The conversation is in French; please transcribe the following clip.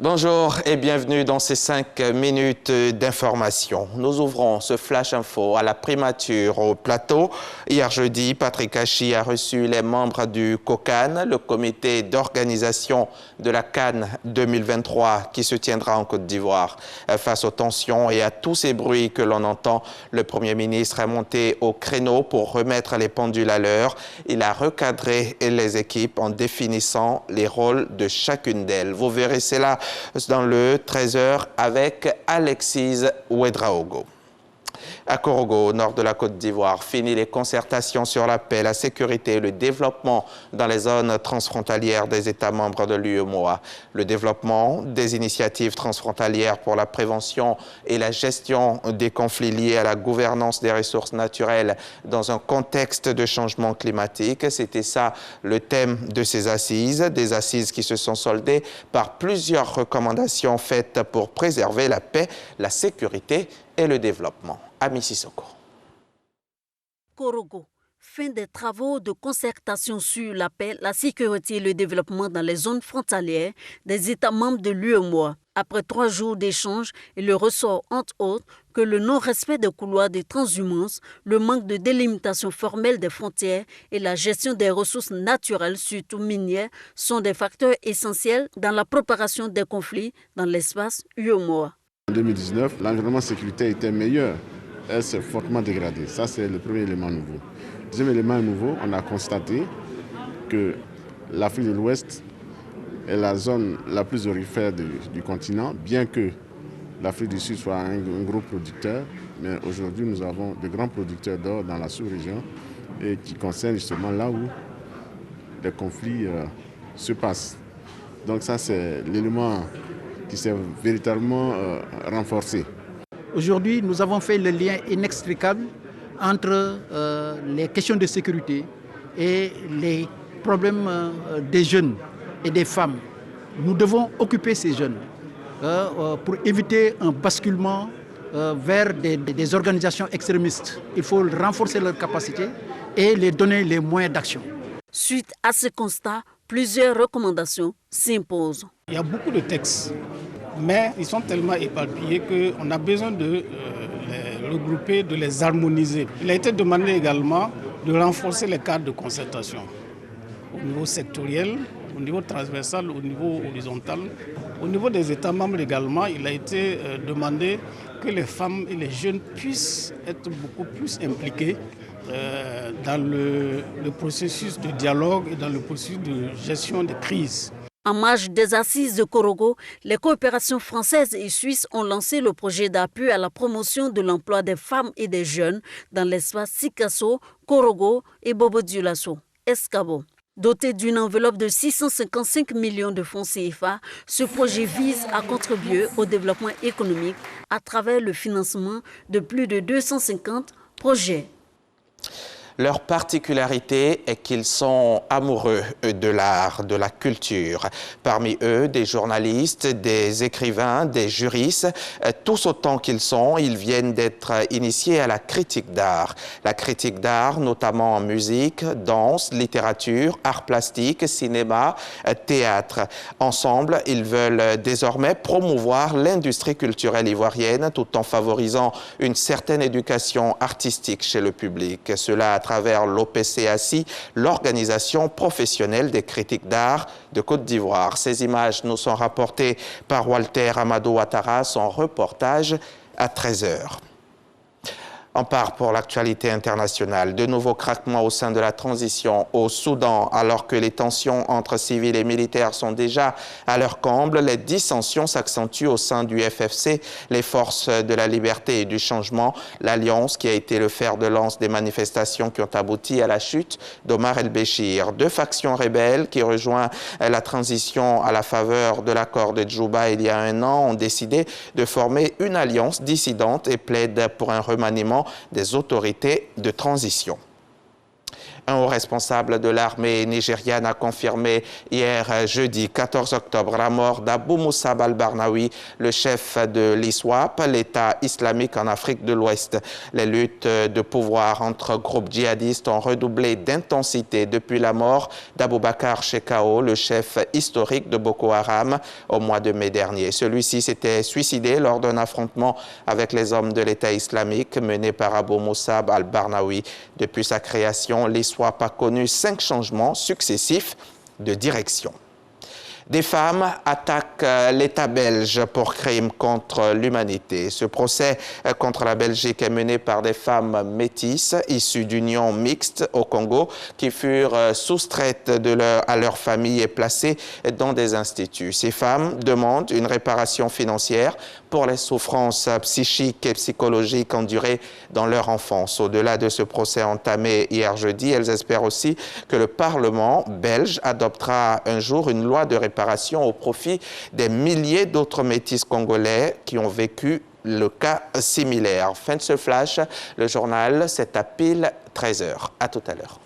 Bonjour et bienvenue dans ces 5 minutes d'information. Nous ouvrons ce Flash Info à la primature au plateau. Hier jeudi, Patrick Hachi a reçu les membres du COCAN, le comité d'organisation de la CAN 2023 qui se tiendra en Côte d'Ivoire. Face aux tensions et à tous ces bruits que l'on entend, le Premier ministre est monté au créneau pour remettre les pendules à l'heure. Il a recadré les équipes en définissant les rôles de chacune d'elles. Vous verrez cela dans le 13h avec Alexis Ouedraogo. À Korogo, au nord de la Côte d'Ivoire, fini les concertations sur la paix, la sécurité et le développement dans les zones transfrontalières des États membres de l'UEMOA. Le développement des initiatives transfrontalières pour la prévention et la gestion des conflits liés à la gouvernance des ressources naturelles dans un contexte de changement climatique. C'était ça le thème de ces assises, des assises qui se sont soldées par plusieurs recommandations faites pour préserver la paix, la sécurité et le développement. Ami Sissoko. Korogo, fin des travaux de concertation sur la paix, la sécurité et le développement dans les zones frontalières des États membres de l'UEMOA. Après 3 jours d'échanges, il ressort entre autres que le non-respect des couloirs de transhumance, le manque de délimitation formelle des frontières et la gestion des ressources naturelles, surtout minières, sont des facteurs essentiels dans la préparation des conflits dans l'espace UEMOA. En 2019, l'environnement sécuritaire était meilleur. Elle s'est fortement dégradée. Ça, c'est le premier élément nouveau. Deuxième élément nouveau, on a constaté que l'Afrique de l'Ouest est la zone la plus aurifère du continent, bien que l'Afrique du Sud soit un gros producteur. Mais aujourd'hui, nous avons de grands producteurs d'or dans la sous-région et qui concernent justement là où les conflits se passent. Donc ça, c'est l'élément qui s'est véritablement renforcé. Aujourd'hui, nous avons fait le lien inextricable entre les questions de sécurité et les problèmes des jeunes et des femmes. Nous devons occuper ces jeunes pour éviter un basculement vers des organisations extrémistes. Il faut renforcer leurs capacités et les donner les moyens d'action. Suite à ce constat, plusieurs recommandations s'imposent. Il y a beaucoup de textes, mais ils sont tellement éparpillés qu'on a besoin de les regrouper, de les harmoniser. Il a été demandé également de renforcer les cadres de concertation au niveau sectoriel, au niveau transversal, au niveau horizontal. Au niveau des États membres également, il a été demandé que les femmes et les jeunes puissent être beaucoup plus impliqués dans le processus de dialogue et dans le processus de gestion des crises. En marge des assises de Korogo, les coopérations françaises et suisses ont lancé le projet d'appui à la promotion de l'emploi des femmes et des jeunes dans l'espace Sikasso, Korogo et Bobo-Dioulasso, Escabo. Doté d'une enveloppe de 655 millions de francs CFA, ce projet vise à contribuer au développement économique à travers le financement de plus de 250 projets. Leur particularité est qu'ils sont amoureux de l'art, de la culture. Parmi eux, des journalistes, des écrivains, des juristes, tous autant qu'ils sont, ils viennent d'être initiés à la critique d'art. La critique d'art, notamment en musique, danse, littérature, art plastique, cinéma, théâtre. Ensemble, ils veulent désormais promouvoir l'industrie culturelle ivoirienne tout en favorisant une certaine éducation artistique chez le public. Cela à travers l'OPCACI, l'Organisation professionnelle des critiques d'art de Côte d'Ivoire. Ces images nous sont rapportées par Walter Amadou Ouattara, son reportage à 13h. On part pour l'actualité internationale. De nouveaux craquements au sein de la transition au Soudan. Alors que les tensions entre civils et militaires sont déjà à leur comble, les dissensions s'accentuent au sein du FFC, les forces de la liberté et du changement, l'alliance qui a été le fer de lance des manifestations qui ont abouti à la chute d'Omar el-Béchir. 2 factions rebelles qui rejoignent la transition à la faveur de l'accord de Djouba il y a 1 an ont décidé de former une alliance dissidente et plaident pour un remaniement des autorités de transition. Un haut responsable de l'armée nigériane a confirmé hier jeudi 14 octobre la mort d'Abou Moussab al-Barnawi, le chef de l'ISWAP, l'État islamique en Afrique de l'Ouest. Les luttes de pouvoir entre groupes djihadistes ont redoublé d'intensité depuis la mort d'Aboubacar Shekau, le chef historique de Boko Haram, au mois de mai dernier. Celui-ci s'était suicidé lors d'un affrontement avec les hommes de l'État islamique mené par Abou Moussab al-Barnawi. Depuis sa création, l'ISWAP a connu 5 changements successifs de direction. Des femmes attaquent l'État belge pour crimes contre l'humanité. Ce procès contre la Belgique est mené par des femmes métisses issues d'unions mixtes au Congo qui furent soustraites à leur famille et placées dans des instituts. Ces femmes demandent une réparation financière pour les souffrances psychiques et psychologiques endurées dans leur enfance. Au-delà de ce procès entamé hier jeudi, elles espèrent aussi que le Parlement belge adoptera un jour une loi de réparation au profit des milliers d'autres métis congolais qui ont vécu le cas similaire. Fin de ce flash, le journal, c'est à pile 13h. À tout à l'heure.